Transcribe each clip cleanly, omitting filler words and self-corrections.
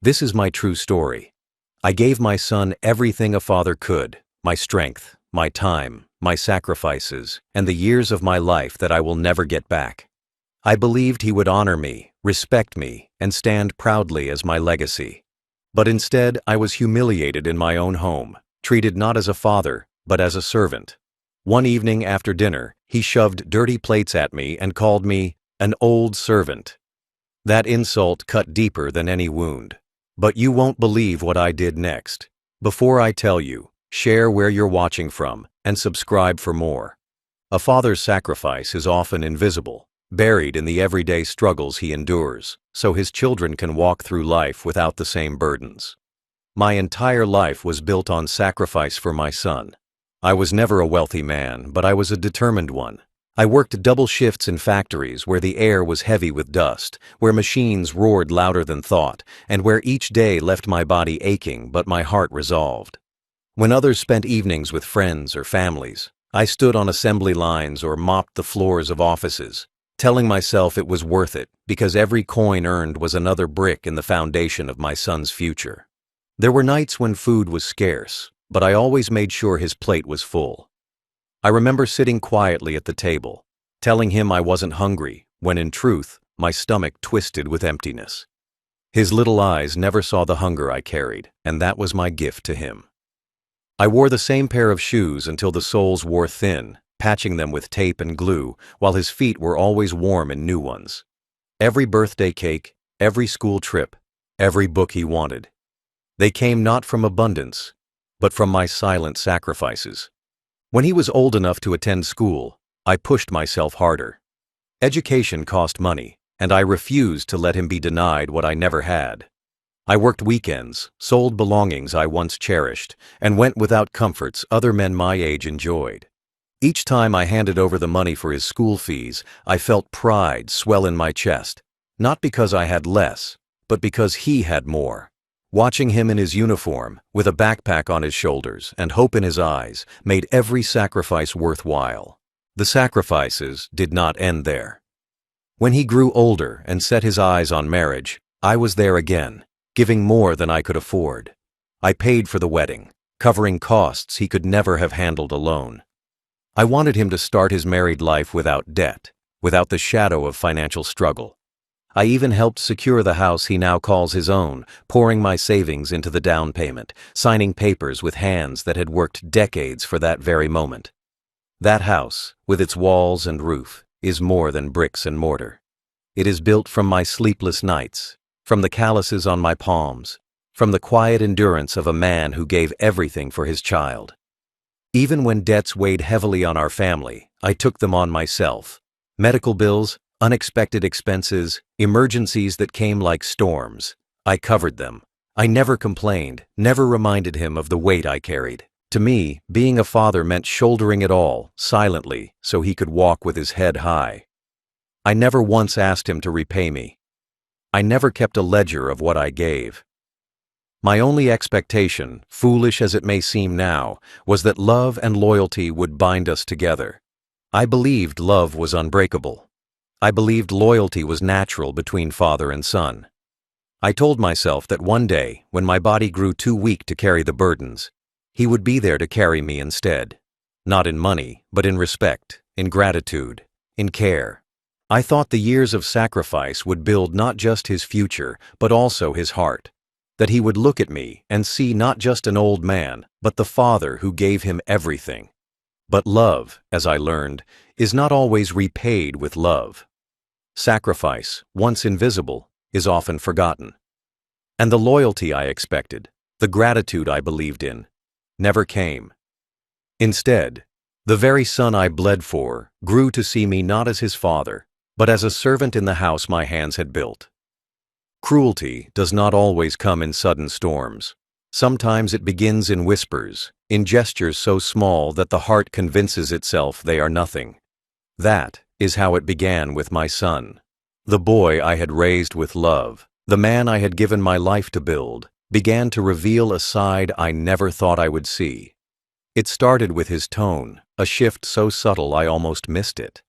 This is my true story. I gave my son everything a father could, my strength, my time, my sacrifices, and the years of my life that I will never get back. I believed he would honor me, respect me, and stand proudly as my legacy. But instead, I was humiliated in my own home, treated not as a father, but as a servant. One evening after dinner, he shoved dirty plates at me and called me an old servant. That insult cut deeper than any wound. But you won't believe what I did next. Before I tell you, share where you're watching from and subscribe for more. A father's sacrifice is often invisible, buried in the everyday struggles he endures, so his children can walk through life without the same burdens. My entire life was built on sacrifice for my son. I was never a wealthy man, but I was a determined one. I worked double shifts in factories where the air was heavy with dust, where machines roared louder than thought, and where each day left my body aching but my heart resolved. When others spent evenings with friends or families, I stood on assembly lines or mopped the floors of offices, telling myself it was worth it because every coin earned was another brick in the foundation of my son's future. There were nights when food was scarce, but I always made sure his plate was full. I remember sitting quietly at the table, telling him I wasn't hungry, when in truth, my stomach twisted with emptiness. His little eyes never saw the hunger I carried, and that was my gift to him. I wore the same pair of shoes until the soles wore thin, patching them with tape and glue, while his feet were always warm in new ones. Every birthday cake, every school trip, every book he wanted. They came not from abundance, but from my silent sacrifices. When he was old enough to attend school, I pushed myself harder. Education cost money, and I refused to let him be denied what I never had. I worked weekends, sold belongings I once cherished, and went without comforts other men my age enjoyed. Each time I handed over the money for his school fees, I felt pride swell in my chest, not because I had less, but because he had more. Watching him in his uniform, with a backpack on his shoulders and hope in his eyes, made every sacrifice worthwhile. The sacrifices did not end there. When he grew older and set his eyes on marriage, I was there again, giving more than I could afford. I paid for the wedding, covering costs he could never have handled alone. I wanted him to start his married life without debt, without the shadow of financial struggle. I even helped secure the house he now calls his own, pouring my savings into the down payment, signing papers with hands that had worked decades for that very moment. That house, with its walls and roof, is more than bricks and mortar. It is built from my sleepless nights, from the calluses on my palms, from the quiet endurance of a man who gave everything for his child. Even when debts weighed heavily on our family, I took them on myself. Medical bills, unexpected expenses, emergencies that came like storms. I covered them. I never complained, never reminded him of the weight I carried. To me, being a father meant shouldering it all, silently, so he could walk with his head high. I never once asked him to repay me. I never kept a ledger of what I gave. My only expectation, foolish as it may seem now, was that love and loyalty would bind us together. I believed love was unbreakable. I believed loyalty was natural between father and son. I told myself that one day, when my body grew too weak to carry the burdens, he would be there to carry me instead. Not in money, but in respect, in gratitude, in care. I thought the years of sacrifice would build not just his future, but also his heart. That he would look at me and see not just an old man, but the father who gave him everything. But love, as I learned, is not always repaid with love. Sacrifice, once invisible, is often forgotten. And the loyalty I expected, the gratitude I believed in, never came. Instead, the very son I bled for grew to see me not as his father, but as a servant in the house my hands had built. Cruelty does not always come in sudden storms. Sometimes it begins in whispers, in gestures so small that the heart convinces itself they are nothing. That is how it began with my son. The boy I had raised with love, the man I had given my life to build, began to reveal a side I never thought I would see. It started with his tone, a shift so subtle I almost missed it.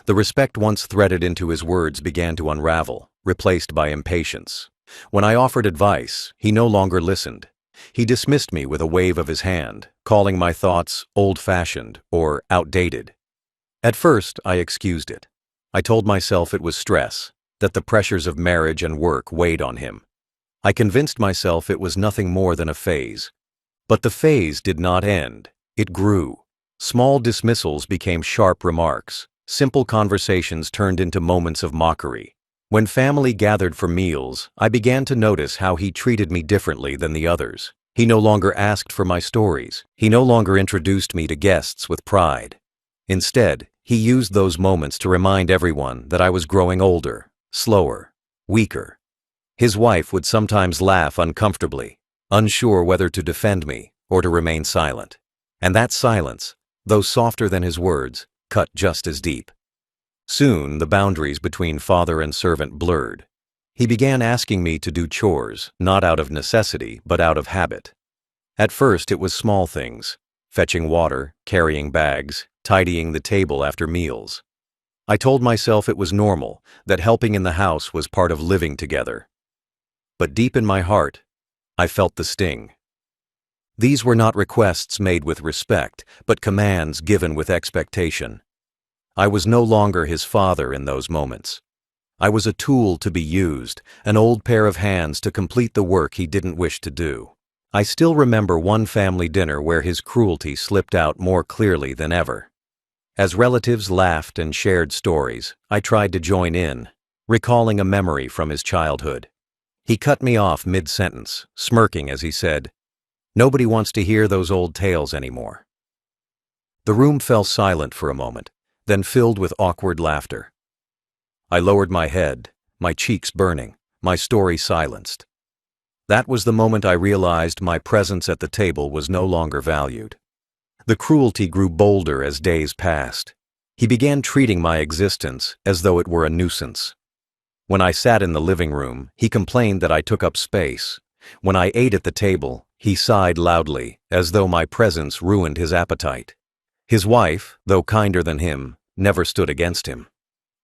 The respect once threaded into his words began to unravel, replaced by impatience, When I offered advice, he no longer listened. He dismissed me with a wave of his hand, calling my thoughts old-fashioned or outdated. At first, I excused it. I told myself it was stress, that the pressures of marriage and work weighed on him. I convinced myself it was nothing more than a phase. But the phase did not end. It grew. Small dismissals became sharp remarks. Simple conversations turned into moments of mockery. When family gathered for meals, I began to notice how he treated me differently than the others. He no longer asked for my stories. He no longer introduced me to guests with pride. Instead, he used those moments to remind everyone that I was growing older, slower, weaker. His wife would sometimes laugh uncomfortably, unsure whether to defend me or to remain silent. And that silence, though softer than his words, cut just as deep. Soon, the boundaries between father and servant blurred. He began asking me to do chores, not out of necessity, but out of habit. At first, it was small things: fetching water, carrying bags, tidying the table after meals. I told myself it was normal, that helping in the house was part of living together. But deep in my heart, I felt the sting. These were not requests made with respect, but commands given with expectation. I was no longer his father in those moments. I was a tool to be used, an old pair of hands to complete the work he didn't wish to do. I still remember one family dinner where his cruelty slipped out more clearly than ever. As relatives laughed and shared stories, I tried to join in, recalling a memory from his childhood. He cut me off mid-sentence, smirking as he said, "Nobody wants to hear those old tales anymore." The room fell silent for a moment, then filled with awkward laughter. I lowered my head, my cheeks burning, my story silenced. That was the moment I realized my presence at the table was no longer valued. The cruelty grew bolder as days passed. He began treating my existence as though it were a nuisance. When I sat in the living room, he complained that I took up space. When I ate at the table, he sighed loudly, as though my presence ruined his appetite. His wife, though kinder than him, never stood against him.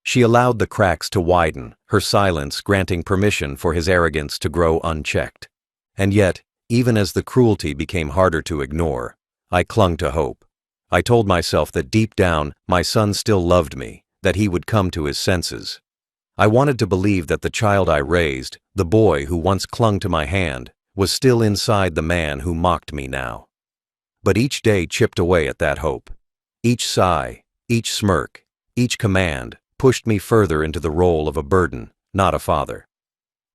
She allowed the cracks to widen, her silence granting permission for his arrogance to grow unchecked. And yet, even as the cruelty became harder to ignore, I clung to hope. I told myself that deep down, my son still loved me, that he would come to his senses. I wanted to believe that the child I raised, the boy who once clung to my hand, was still inside the man who mocked me now. But each day chipped away at that hope. Each sigh, each smirk, each command pushed me further into the role of a burden, not a father.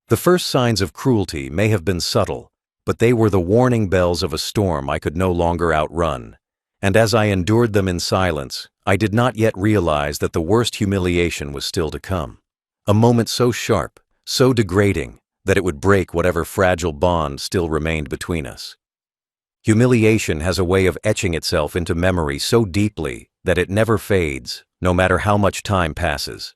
The first signs of cruelty may have been subtle, but they were the warning bells of a storm I could no longer outrun. And as I endured them in silence, I did not yet realize that the worst humiliation was still to come. A moment so sharp, so degrading, that it would break whatever fragile bond still remained between us. Humiliation has a way of etching itself into memory so deeply that it never fades, no matter how much time passes.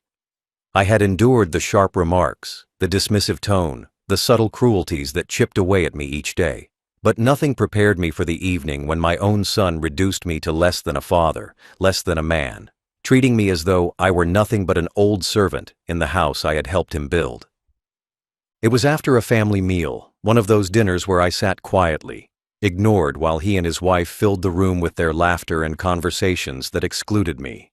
I had endured the sharp remarks, the dismissive tone, the subtle cruelties that chipped away at me each day. But nothing prepared me for the evening when my own son reduced me to less than a father, less than a man, treating me as though I were nothing but an old servant in the house I had helped him build. It was after a family meal, one of those dinners where I sat quietly, ignored while he and his wife filled the room with their laughter and conversations that excluded me.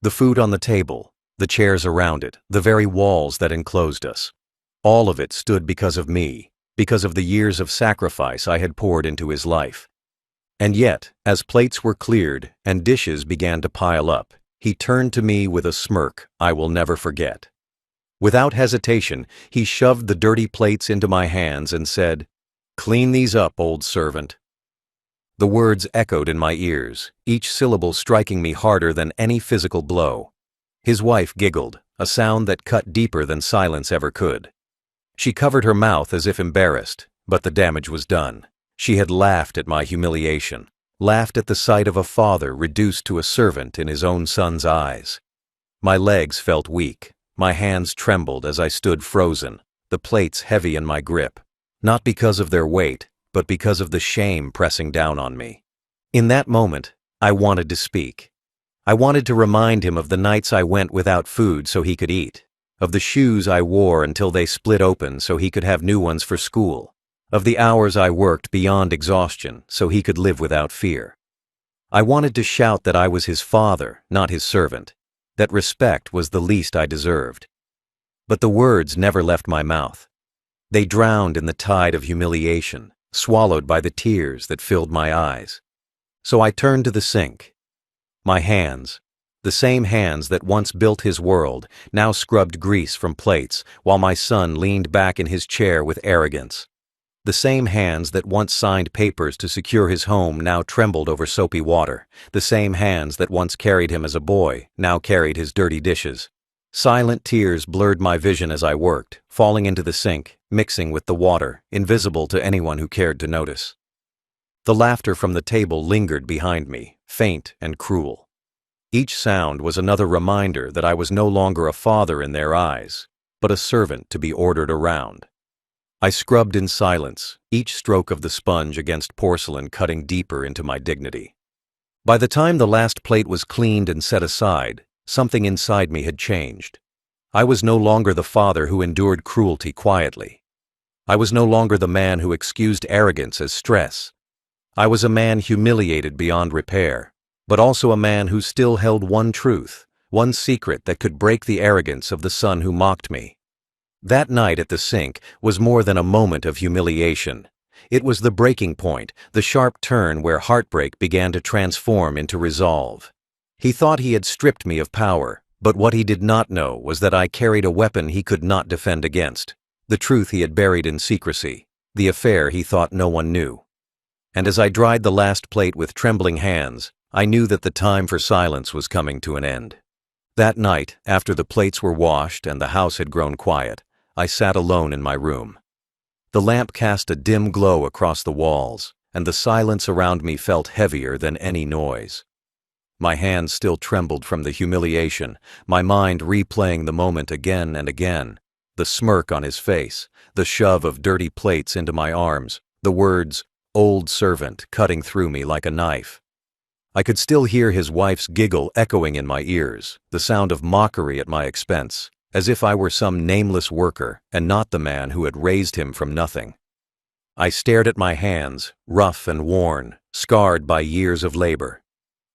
The food on the table, the chairs around it, the very walls that enclosed us, all of it stood because of me, because of the years of sacrifice I had poured into his life. And yet, as plates were cleared and dishes began to pile up, he turned to me with a smirk I will never forget. Without hesitation, he shoved the dirty plates into my hands and said, "Clean these up, old servant." The words echoed in my ears, each syllable striking me harder than any physical blow. His wife giggled, a sound that cut deeper than silence ever could. She covered her mouth as if embarrassed, but the damage was done. She had laughed at my humiliation, laughed at the sight of a father reduced to a servant in his own son's eyes. My legs felt weak, my hands trembled as I stood frozen, the plates heavy in my grip, not because of their weight, but because of the shame pressing down on me. In that moment, I wanted to speak. I wanted to remind him of the nights I went without food so he could eat, of the shoes I wore until they split open so he could have new ones for school, of the hours I worked beyond exhaustion so he could live without fear. I wanted to shout that I was his father, not his servant, that respect was the least I deserved. But the words never left my mouth. They drowned in the tide of humiliation, swallowed by the tears that filled my eyes. So I turned to the sink. My hands, the same hands that once built his world, now scrubbed grease from plates while my son leaned back in his chair with arrogance. The same hands that once signed papers to secure his home now trembled over soapy water. The same hands that once carried him as a boy now carried his dirty dishes. Silent tears blurred my vision as I worked, falling into the sink, mixing with the water, invisible to anyone who cared to notice. The laughter from the table lingered behind me, faint and cruel. Each sound was another reminder that I was no longer a father in their eyes, but a servant to be ordered around. I scrubbed in silence, each stroke of the sponge against porcelain cutting deeper into my dignity. By the time the last plate was cleaned and set aside, something inside me had changed. I was no longer the father who endured cruelty quietly. I was no longer the man who excused arrogance as stress. I was a man humiliated beyond repair, but also a man who still held one truth, one secret that could break the arrogance of the son who mocked me. That night at the sink was more than a moment of humiliation. It was the breaking point, the sharp turn where heartbreak began to transform into resolve. He thought he had stripped me of power, but what he did not know was that I carried a weapon he could not defend against, the truth he had buried in secrecy, the affair he thought no one knew. And as I dried the last plate with trembling hands, I knew that the time for silence was coming to an end. That night, after the plates were washed and the house had grown quiet, I sat alone in my room. The lamp cast a dim glow across the walls, and the silence around me felt heavier than any noise. My hands still trembled from the humiliation, my mind replaying the moment again and again, the smirk on his face, the shove of dirty plates into my arms, the words, "old servant," cutting through me like a knife. I could still hear his wife's giggle echoing in my ears, the sound of mockery at my expense, as if I were some nameless worker and not the man who had raised him from nothing. I stared at my hands, rough and worn, scarred by years of labor.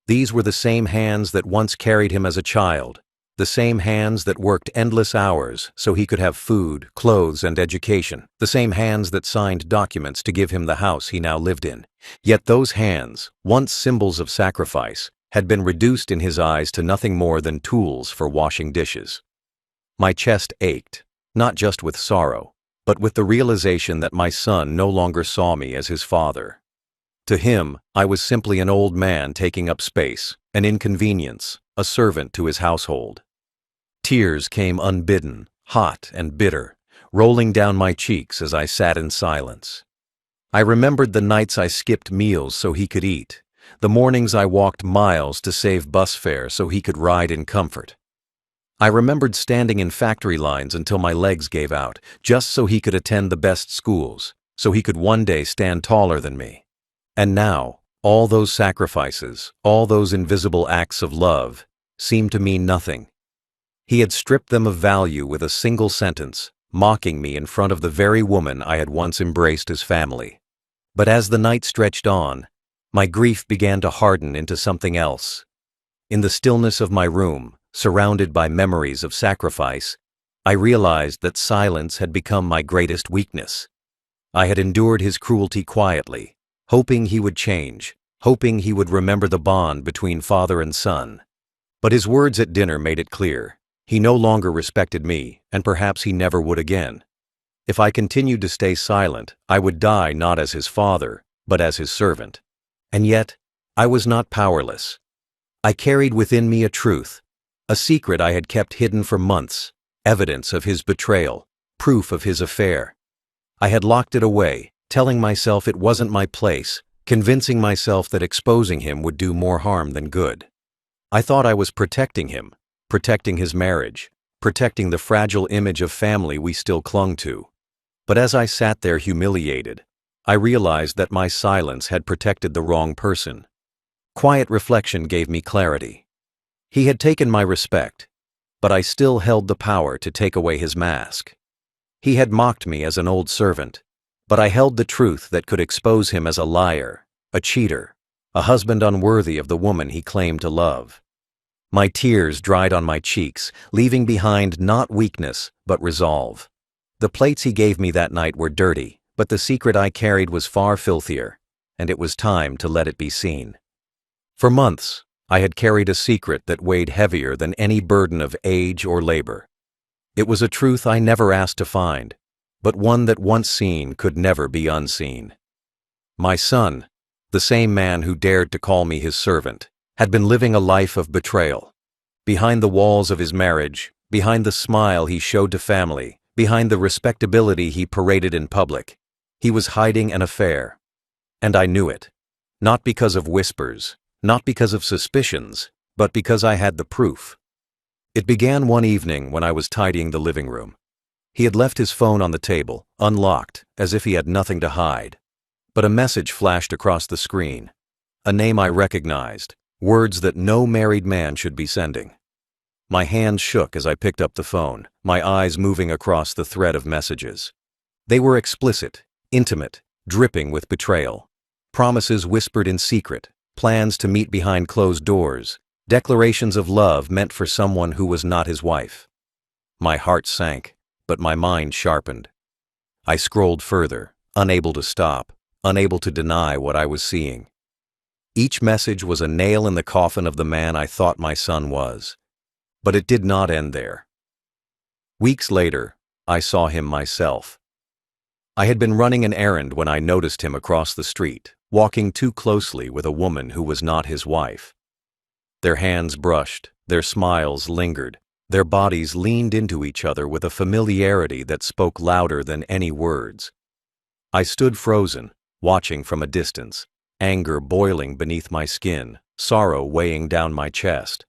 These were the same hands that once carried him as a child, the same hands that worked endless hours so he could have food, clothes, and education, the same hands that signed documents to give him the house he now lived in. Yet those hands, once symbols of sacrifice, had been reduced in his eyes to nothing more than tools for washing dishes. My chest ached, not just with sorrow, but with the realization that my son no longer saw me as his father. To him, I was simply an old man taking up space, an inconvenience, a servant to his household. Tears came unbidden, hot and bitter, rolling down my cheeks as I sat in silence. I remembered the nights I skipped meals so he could eat, the mornings I walked miles to save bus fare so he could ride in comfort. I remembered standing in factory lines until my legs gave out, just so he could attend the best schools, so he could one day stand taller than me. And now, all those sacrifices, all those invisible acts of love, seemed to mean nothing. He had stripped them of value with a single sentence, mocking me in front of the very woman I had once embraced as family. But as the night stretched on, my grief began to harden into something else. In the stillness of my room, surrounded by memories of sacrifice, I realized that silence had become my greatest weakness. I had endured his cruelty quietly, hoping he would change, hoping he would remember the bond between father and son. But his words at dinner made it clear. He no longer respected me, and perhaps he never would again. If I continued to stay silent, I would die not as his father, but as his servant. And yet, I was not powerless. I carried within me a truth, a secret I had kept hidden for months, evidence of his betrayal, proof of his affair. I had locked it away, telling myself it wasn't my place, convincing myself that exposing him would do more harm than good. I thought I was protecting him, protecting his marriage, protecting the fragile image of family we still clung to. But as I sat there humiliated, I realized that my silence had protected the wrong person. Quiet reflection gave me clarity. He had taken my respect. but I still held the power to take away his mask. He had mocked me as an old servant, but I held the truth that could expose him as a liar, a cheater, a husband unworthy of the woman he claimed to love. My tears dried on my cheeks, leaving behind not weakness, but resolve. The plates he gave me that night were dirty, but the secret I carried was far filthier, and it was time to let it be seen. For months, I had carried a secret that weighed heavier than any burden of age or labor. It was a truth I never asked to find, but one that once seen could never be unseen. My son, the same man who dared to call me his servant, had been living a life of betrayal. Behind the walls of his marriage, behind the smile he showed to family, behind the respectability he paraded in public, he was hiding an affair. And I knew it. Not because of whispers, not because of suspicions, but because I had the proof. It began one evening when I was tidying the living room. He had left his phone on the table, unlocked, as if he had nothing to hide. But a message flashed across the screen. A name I recognized, words that no married man should be sending. My hands shook as I picked up the phone, my eyes moving across the thread of messages. They were explicit, intimate, dripping with betrayal. Promises whispered in secret, plans to meet behind closed doors, declarations of love meant for someone who was not his wife. My heart sank, but my mind sharpened. I scrolled further, unable to stop, unable to deny what I was seeing. Each message was a nail in the coffin of the man I thought my son was. But it did not end there. Weeks later, I saw him myself. I had been running an errand when I noticed him across the street, walking too closely with a woman who was not his wife. Their hands brushed, their smiles lingered, their bodies leaned into each other with a familiarity that spoke louder than any words. I stood frozen, watching from a distance, anger boiling beneath my skin, sorrow weighing down my chest.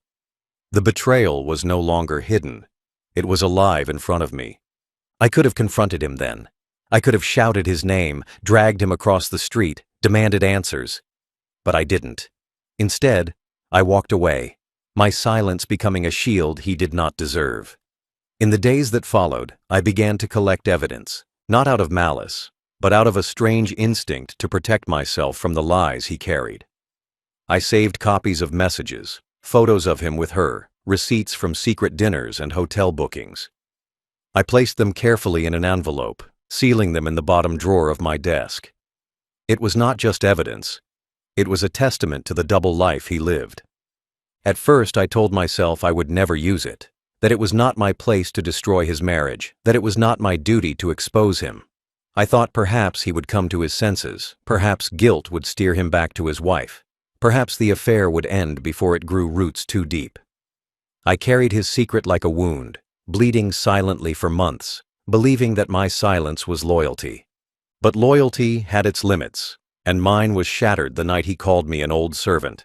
The betrayal was no longer hidden. It was alive in front of me. I could have confronted him then. I could have shouted his name, dragged him across the street, demanded answers. But I didn't. Instead, I walked away, my silence becoming a shield he did not deserve. In the days that followed, I began to collect evidence, not out of malice, but out of a strange instinct to protect myself from the lies he carried. I saved copies of messages, photos of him with her, receipts from secret dinners and hotel bookings. I placed them carefully in an envelope, sealing them in the bottom drawer of my desk. It was not just evidence. It was a testament to the double life he lived. At first, I told myself I would never use it, that it was not my place to destroy his marriage, that it was not my duty to expose him. I thought perhaps he would come to his senses, perhaps guilt would steer him back to his wife, perhaps the affair would end before it grew roots too deep. I carried his secret like a wound, bleeding silently for months, believing that my silence was loyalty. But loyalty had its limits, and mine was shattered the night he called me an old servant.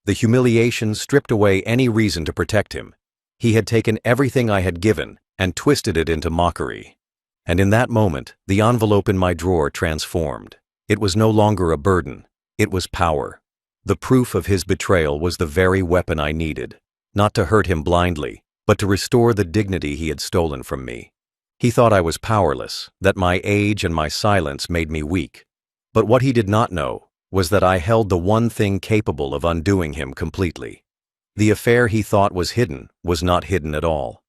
The humiliation stripped away any reason to protect him. He had taken everything I had given and twisted it into mockery. And in that moment, the envelope in my drawer transformed. It was no longer a burden. It was power. The proof of his betrayal was the very weapon I needed, not to hurt him blindly, but to restore the dignity he had stolen from me. He thought I was powerless, that my age and my silence made me weak. But what he did not know was that I held the one thing capable of undoing him completely. The affair he thought was hidden was not hidden at all.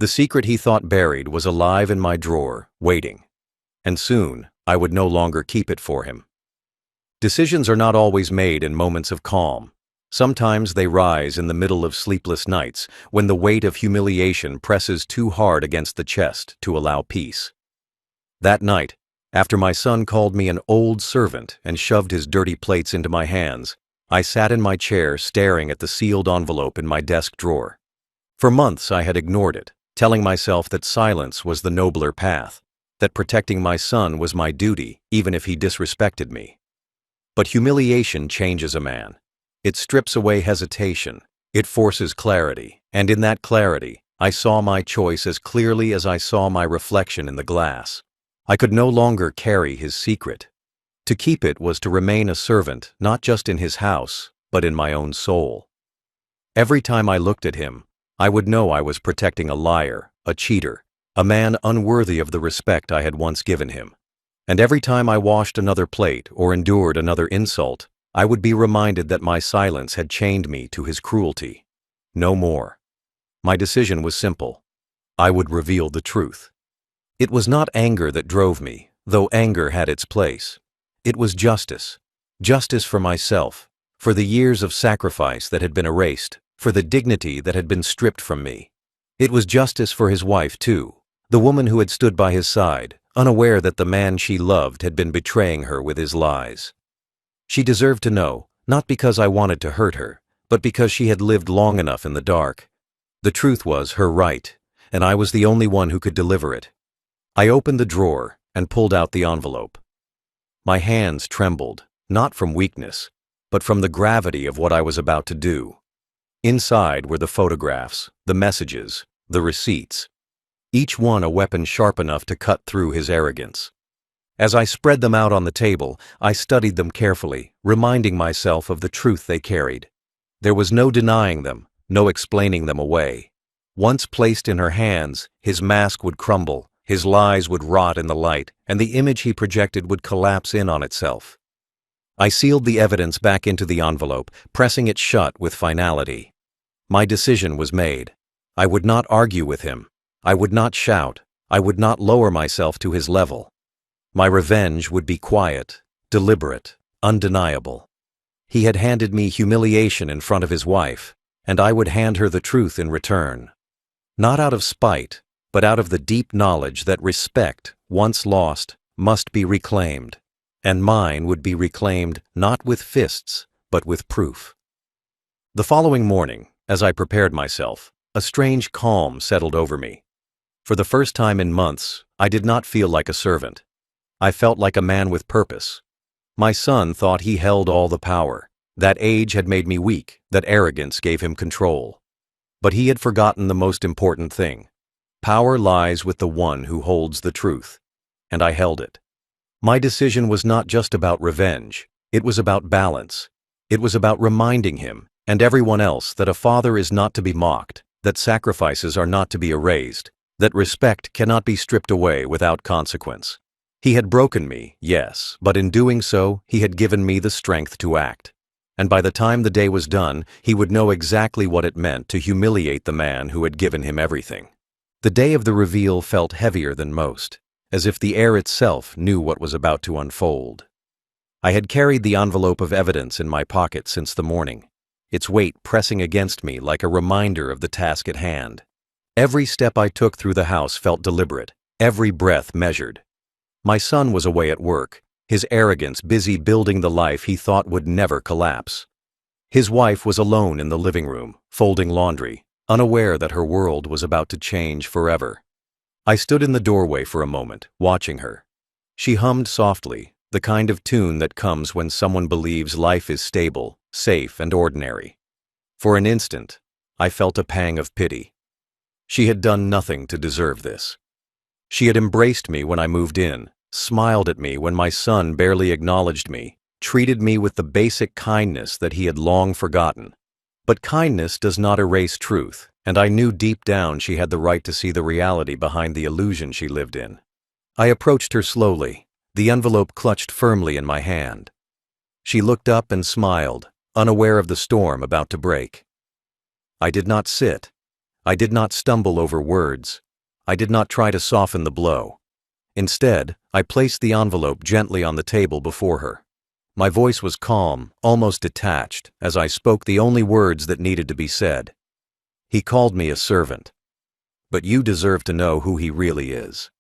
The secret he thought buried was alive in my drawer, waiting. And soon, I would no longer keep it for him. Decisions are not always made in moments of calm. Sometimes they rise in the middle of sleepless nights, when the weight of humiliation presses too hard against the chest to allow peace. That night, after my son called me an old servant and shoved his dirty plates into my hands, I sat in my chair staring at the sealed envelope in my desk drawer. For months I had ignored it, telling myself that silence was the nobler path, that protecting my son was my duty, even if he disrespected me. But humiliation changes a man. It strips away hesitation, it forces clarity, and in that clarity, I saw my choice as clearly as I saw my reflection in the glass. I could no longer carry his secret. To keep it was to remain a servant, not just in his house, but in my own soul. Every time I looked at him, I would know I was protecting a liar, a cheater, a man unworthy of the respect I had once given him. And every time I washed another plate or endured another insult, I would be reminded that my silence had chained me to his cruelty. No more. My decision was simple. I would reveal the truth. It was not anger that drove me, though anger had its place. It was justice. Justice for myself, for the years of sacrifice that had been erased, for the dignity that had been stripped from me. It was justice for his wife, too, the woman who had stood by his side, unaware that the man she loved had been betraying her with his lies. She deserved to know, not because I wanted to hurt her, but because she had lived long enough in the dark. The truth was her right, and I was the only one who could deliver it. I opened the drawer and pulled out the envelope. My hands trembled, not from weakness, but from the gravity of what I was about to do. Inside were the photographs, the messages, the receipts, each one a weapon sharp enough to cut through his arrogance. As I spread them out on the table, I studied them carefully, reminding myself of the truth they carried. There was no denying them, no explaining them away. Once placed in her hands, his mask would crumble, his lies would rot in the light, and the image he projected would collapse in on itself. I sealed the evidence back into the envelope, pressing it shut with finality. My decision was made. I would not argue with him. I would not shout. I would not lower myself to his level. My revenge would be quiet, deliberate, undeniable. He had handed me humiliation in front of his wife, and I would hand her the truth in return. Not out of spite, but out of the deep knowledge that respect, once lost, must be reclaimed, and mine would be reclaimed not with fists, but with proof. The following morning, as I prepared myself, a strange calm settled over me. For the first time in months, I did not feel like a servant. I felt like a man with purpose. My son thought he held all the power. That age had made me weak, that arrogance gave him control. But he had forgotten the most important thing. Power lies with the one who holds the truth. And I held it. My decision was not just about revenge. It was about balance. It was about reminding him, and everyone else, that a father is not to be mocked, that sacrifices are not to be erased, that respect cannot be stripped away without consequence. He had broken me, yes, but in doing so, he had given me the strength to act. And by the time the day was done, he would know exactly what it meant to humiliate the man who had given him everything. The day of the reveal felt heavier than most, as if the air itself knew what was about to unfold. I had carried the envelope of evidence in my pocket since the morning, its weight pressing against me like a reminder of the task at hand. Every step I took through the house felt deliberate, every breath measured. My son was away at work, his arrogance busy building the life he thought would never collapse. His wife was alone in the living room, folding laundry, unaware that her world was about to change forever. I stood in the doorway for a moment, watching her. She hummed softly, the kind of tune that comes when someone believes life is stable, safe, and ordinary. For an instant, I felt a pang of pity. She had done nothing to deserve this. She had embraced me when I moved in, smiled at me when my son barely acknowledged me, treated me with the basic kindness that he had long forgotten. But kindness does not erase truth, and I knew deep down she had the right to see the reality behind the illusion she lived in. I approached her slowly, the envelope clutched firmly in my hand. She looked up and smiled, unaware of the storm about to break. I did not sit. I did not stumble over words. I did not try to soften the blow. Instead, I placed the envelope gently on the table before her. My voice was calm, almost detached, as I spoke the only words that needed to be said. He called me a servant. But you deserve to know who he really is.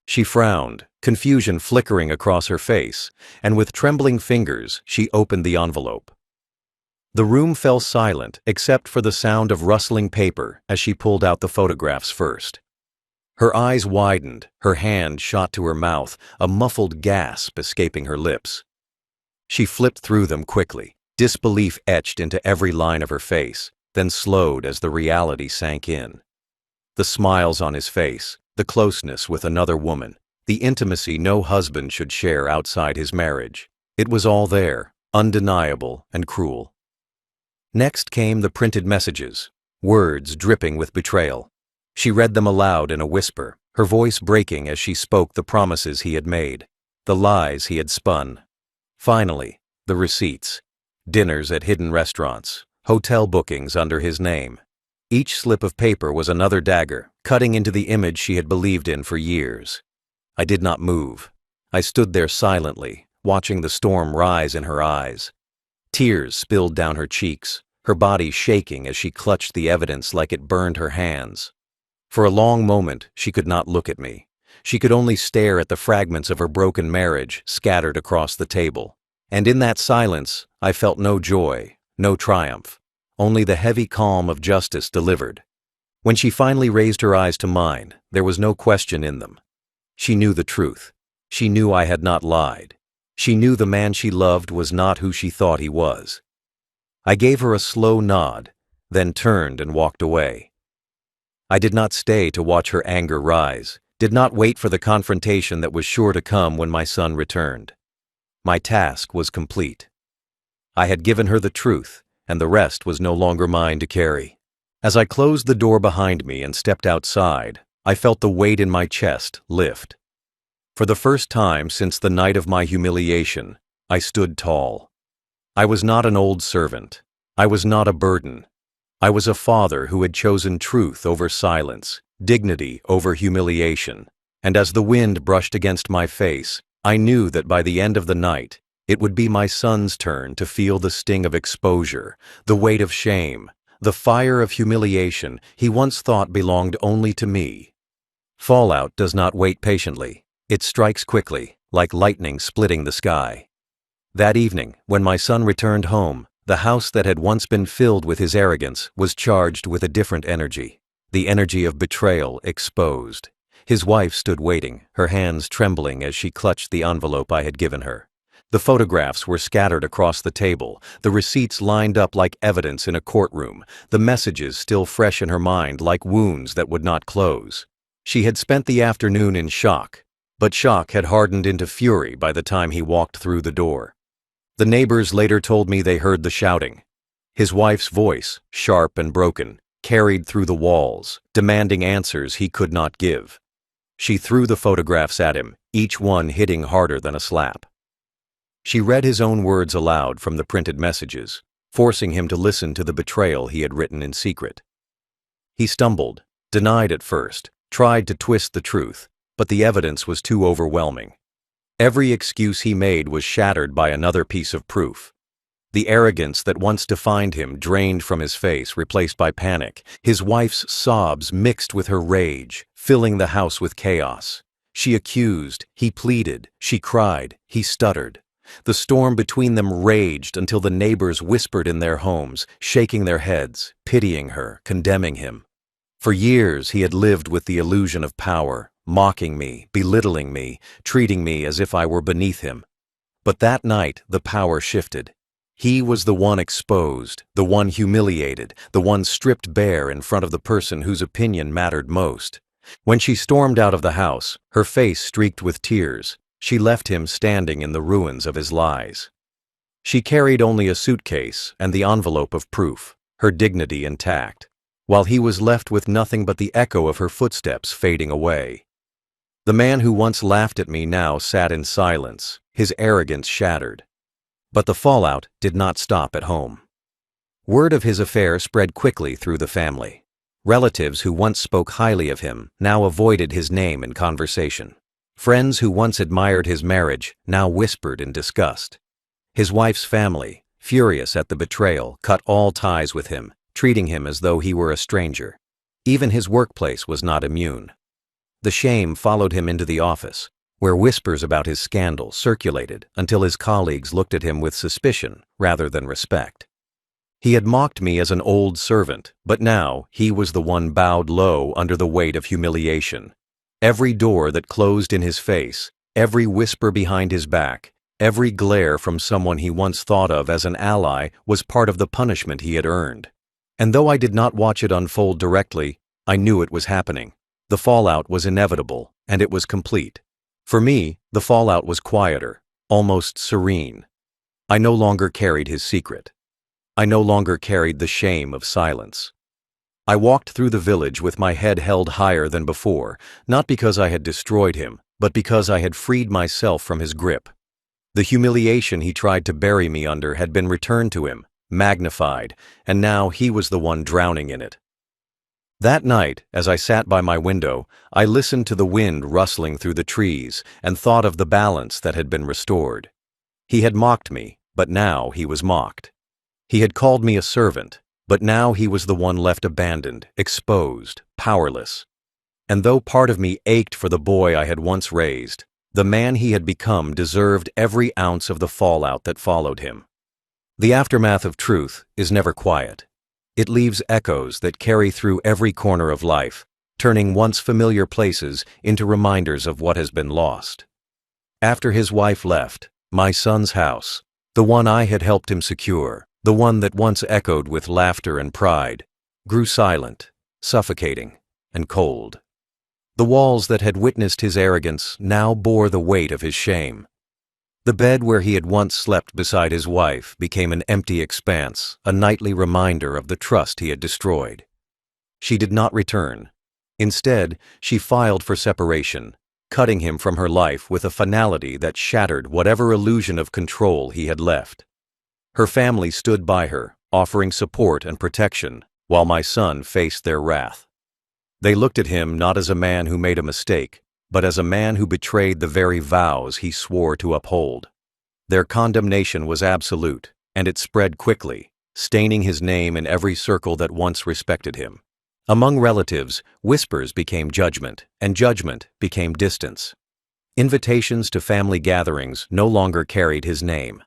She frowned, confusion flickering across her face, and with trembling fingers, she opened the envelope. The room fell silent except for the sound of rustling paper as she pulled out the photographs first. Her eyes widened, her hand shot to her mouth, a muffled gasp escaping her lips. She flipped through them quickly, disbelief etched into every line of her face, then slowed as the reality sank in. The smiles on his face, the closeness with another woman, the intimacy no husband should share outside his marriage. It was all there, undeniable and cruel. Next came the printed messages, words dripping with betrayal. She read them aloud in a whisper, her voice breaking as she spoke the promises he had made, the lies he had spun. Finally, the receipts. Dinners at hidden restaurants, hotel bookings under his name. Each slip of paper was another dagger, cutting into the image she had believed in for years. I did not move. I stood there silently, watching the storm rise in her eyes. Tears spilled down her cheeks, her body shaking as she clutched the evidence like it burned her hands. For a long moment, she could not look at me. She could only stare at the fragments of her broken marriage scattered across the table. And in that silence, I felt no joy, no triumph, only the heavy calm of justice delivered. When she finally raised her eyes to mine, there was no question in them. She knew the truth. She knew I had not lied. She knew the man she loved was not who she thought he was. I gave her a slow nod, then turned and walked away. I did not stay to watch her anger rise, did not wait for the confrontation that was sure to come when my son returned. My task was complete. I had given her the truth, and the rest was no longer mine to carry. As I closed the door behind me and stepped outside, I felt the weight in my chest lift. For the first time since the night of my humiliation, I stood tall. I was not an old servant. I was not a burden. I was a father who had chosen truth over silence, dignity over humiliation. And as the wind brushed against my face, I knew that by the end of the night, it would be my son's turn to feel the sting of exposure, the weight of shame, the fire of humiliation he once thought belonged only to me. Fallout does not wait patiently. It strikes quickly, like lightning splitting the sky. That evening, when my son returned home, the house that had once been filled with his arrogance was charged with a different energy, the energy of betrayal exposed. His wife stood waiting, her hands trembling as she clutched the envelope I had given her. The photographs were scattered across the table, the receipts lined up like evidence in a courtroom, the messages still fresh in her mind like wounds that would not close. She had spent the afternoon in shock, but shock had hardened into fury by the time he walked through the door. The neighbors later told me they heard the shouting. His wife's voice, sharp and broken, carried through the walls, demanding answers he could not give. She threw the photographs at him, each one hitting harder than a slap. She read his own words aloud from the printed messages, forcing him to listen to the betrayal he had written in secret. He stumbled, denied at first, tried to twist the truth, but the evidence was too overwhelming. Every excuse he made was shattered by another piece of proof. The arrogance that once defined him drained from his face, replaced by panic. His wife's sobs mixed with her rage, filling the house with chaos. She accused, he pleaded, she cried, he stuttered. The storm between them raged until the neighbors whispered in their homes, shaking their heads, pitying her, condemning him. For years he had lived with the illusion of power, mocking me, belittling me, treating me as if I were beneath him. But that night the power shifted. He was the one exposed, the one humiliated, the one stripped bare in front of the person whose opinion mattered most. When she stormed out of the house, her face streaked with tears, she left him standing in the ruins of his lies. She carried only a suitcase and the envelope of proof, her dignity intact, while he was left with nothing but the echo of her footsteps fading away. The man who once laughed at me now sat in silence, his arrogance shattered. But the fallout did not stop at home. Word of his affair spread quickly through the family. Relatives who once spoke highly of him now avoided his name in conversation. Friends who once admired his marriage now whispered in disgust. His wife's family, furious at the betrayal, cut all ties with him, treating him as though he were a stranger. Even his workplace was not immune. The shame followed him into the office, where whispers about his scandal circulated until his colleagues looked at him with suspicion rather than respect. He had mocked me as an old servant, but now he was the one bowed low under the weight of humiliation. Every door that closed in his face, every whisper behind his back, every glare from someone he once thought of as an ally was part of the punishment he had earned. And though I did not watch it unfold directly, I knew it was happening. The fallout was inevitable, and it was complete. For me, the fallout was quieter, almost serene. I no longer carried his secret. I no longer carried the shame of silence. I walked through the village with my head held higher than before, not because I had destroyed him, but because I had freed myself from his grip. The humiliation he tried to bury me under had been returned to him, magnified, and now he was the one drowning in it. That night, as I sat by my window, I listened to the wind rustling through the trees and thought of the balance that had been restored. He had mocked me, but now he was mocked. He had called me a servant, but now he was the one left abandoned, exposed, powerless. And though part of me ached for the boy I had once raised, the man he had become deserved every ounce of the fallout that followed him. The aftermath of truth is never quiet. It leaves echoes that carry through every corner of life, turning once familiar places into reminders of what has been lost. After his wife left, my son's house, the one I had helped him secure, the one that once echoed with laughter and pride, grew silent, suffocating, and cold. The walls that had witnessed his arrogance now bore the weight of his shame. The bed where he had once slept beside his wife became an empty expanse, a nightly reminder of the trust he had destroyed. She did not return. Instead, she filed for separation, cutting him from her life with a finality that shattered whatever illusion of control he had left. Her family stood by her, offering support and protection, while my son faced their wrath. They looked at him not as a man who made a mistake, but as a man who betrayed the very vows he swore to uphold. Their condemnation was absolute, and it spread quickly, staining his name in every circle that once respected him. Among relatives, whispers became judgment, and judgment became distance. Invitations to family gatherings no longer carried his name.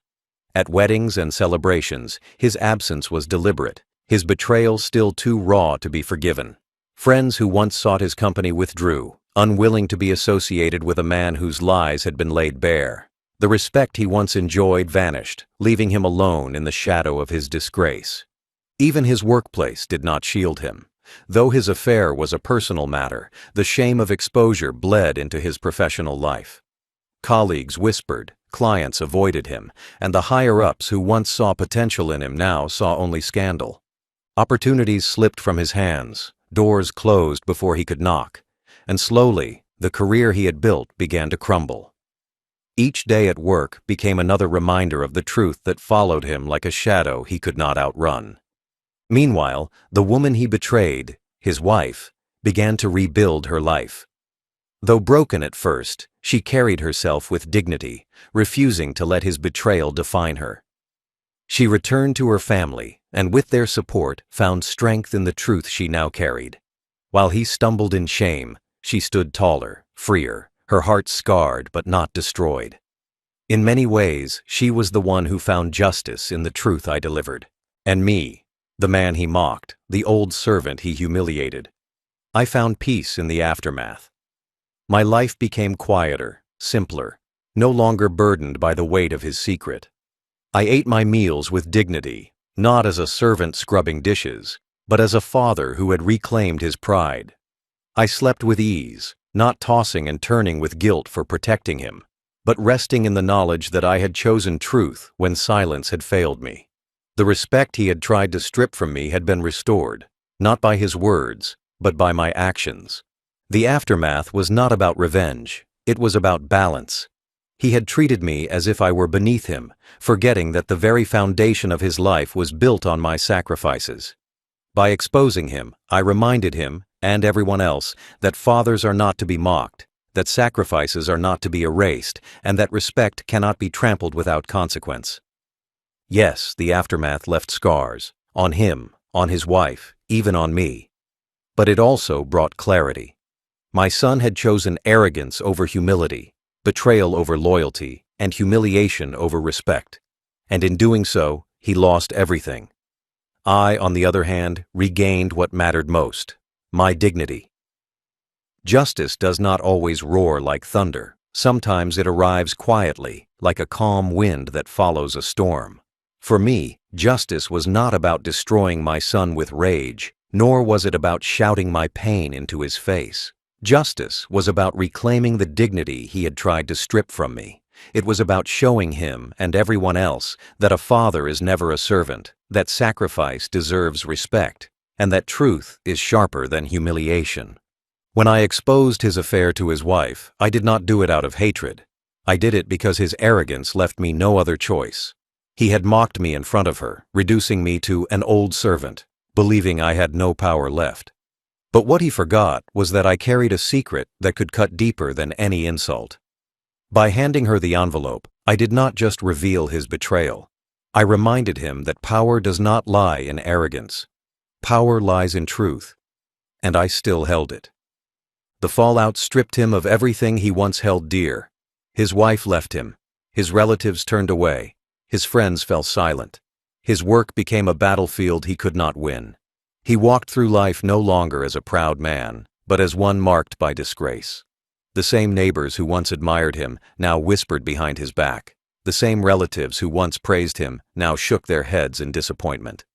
At weddings and celebrations, his absence was deliberate, his betrayal still too raw to be forgiven. Friends who once sought his company withdrew, unwilling to be associated with a man whose lies had been laid bare. The respect he once enjoyed vanished, leaving him alone in the shadow of his disgrace. Even his workplace did not shield him. Though his affair was a personal matter, the shame of exposure bled into his professional life. Colleagues whispered, clients avoided him, and the higher-ups who once saw potential in him now saw only scandal. Opportunities slipped from his hands, doors closed before he could knock, and slowly, the career he had built began to crumble. Each day at work became another reminder of the truth that followed him like a shadow he could not outrun. Meanwhile, the woman he betrayed, his wife, began to rebuild her life. Though broken at first, she carried herself with dignity, refusing to let his betrayal define her. She returned to her family, and with their support, found strength in the truth she now carried. While he stumbled in shame, she stood taller, freer, her heart scarred but not destroyed. In many ways, she was the one who found justice in the truth I delivered. And me, the man he mocked, the old servant he humiliated. I found peace in the aftermath. My life became quieter, simpler, no longer burdened by the weight of his secret. I ate my meals with dignity, not as a servant scrubbing dishes, but as a father who had reclaimed his pride. I slept with ease, not tossing and turning with guilt for protecting him, but resting in the knowledge that I had chosen truth when silence had failed me. The respect he had tried to strip from me had been restored, not by his words, but by my actions. The aftermath was not about revenge, it was about balance. He had treated me as if I were beneath him, forgetting that the very foundation of his life was built on my sacrifices. By exposing him, I reminded him, and everyone else, that fathers are not to be mocked, that sacrifices are not to be erased, and that respect cannot be trampled without consequence. Yes, the aftermath left scars, on him, on his wife, even on me. But it also brought clarity. My son had chosen arrogance over humility, betrayal over loyalty, and humiliation over respect. And in doing so, he lost everything. I, on the other hand, regained what mattered most, my dignity. Justice does not always roar like thunder. Sometimes it arrives quietly, like a calm wind that follows a storm. For me, justice was not about destroying my son with rage, nor was it about shouting my pain into his face. Justice was about reclaiming the dignity he had tried to strip from me. It was about showing him and everyone else that a father is never a servant, that sacrifice deserves respect, and that truth is sharper than humiliation. When I exposed his affair to his wife, I did not do it out of hatred. I did it because his arrogance left me no other choice. He had mocked me in front of her, reducing me to an old servant, believing I had no power left. But what he forgot was that I carried a secret that could cut deeper than any insult. By handing her the envelope, I did not just reveal his betrayal. I reminded him that power does not lie in arrogance. Power lies in truth. And I still held it. The fallout stripped him of everything he once held dear. His wife left him. His relatives turned away. His friends fell silent. His work became a battlefield he could not win. He walked through life no longer as a proud man, but as one marked by disgrace. The same neighbors who once admired him now whispered behind his back. The same relatives who once praised him now shook their heads in disappointment.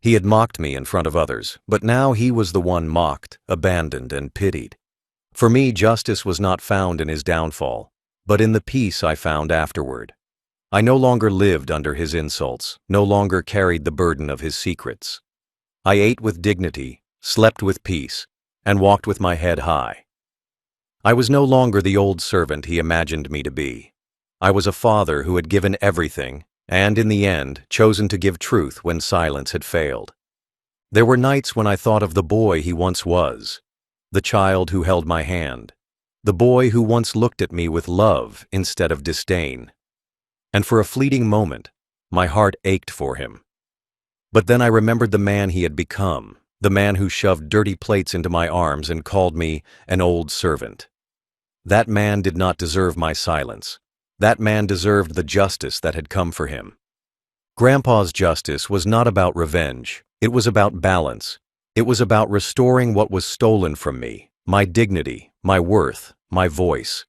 He had mocked me in front of others, but now he was the one mocked, abandoned, and pitied. For me, justice was not found in his downfall, but in the peace I found afterward. I no longer lived under his insults, no longer carried the burden of his secrets. I ate with dignity, slept with peace, and walked with my head high. I was no longer the old servant he imagined me to be. I was a father who had given everything, and in the end, chosen to give truth when silence had failed. There were nights when I thought of the boy he once was, the child who held my hand, the boy who once looked at me with love instead of disdain. And for a fleeting moment, my heart ached for him. But then I remembered the man he had become, the man who shoved dirty plates into my arms and called me an old servant. That man did not deserve my silence. That man deserved the justice that had come for him. Grandpa's justice was not about revenge. It was about balance. It was about restoring what was stolen from me, my dignity, my worth, my voice.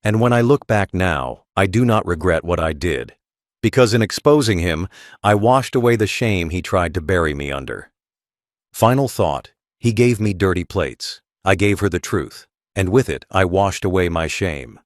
And when I look back now, I do not regret what I did. Because in exposing him, I washed away the shame he tried to bury me under. Final thought, he gave me dirty plates. I gave her the truth, and with it I washed away my shame.